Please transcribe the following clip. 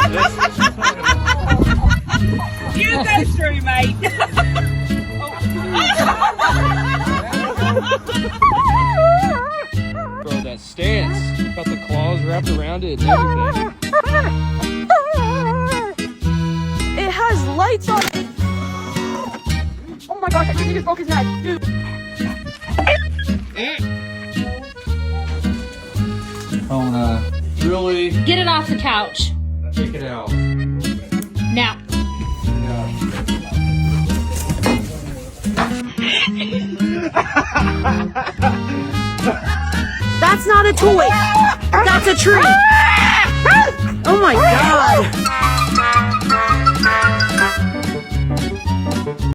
Use that screw, mate. Bro, that stance. Got the claws wrapped around it and everything. It has lights on it. Oh my gosh, I think he just broke his neck. Dude. Really Get it off the couch. take it out. Now. That's not a toy. That's a tree. Oh my god.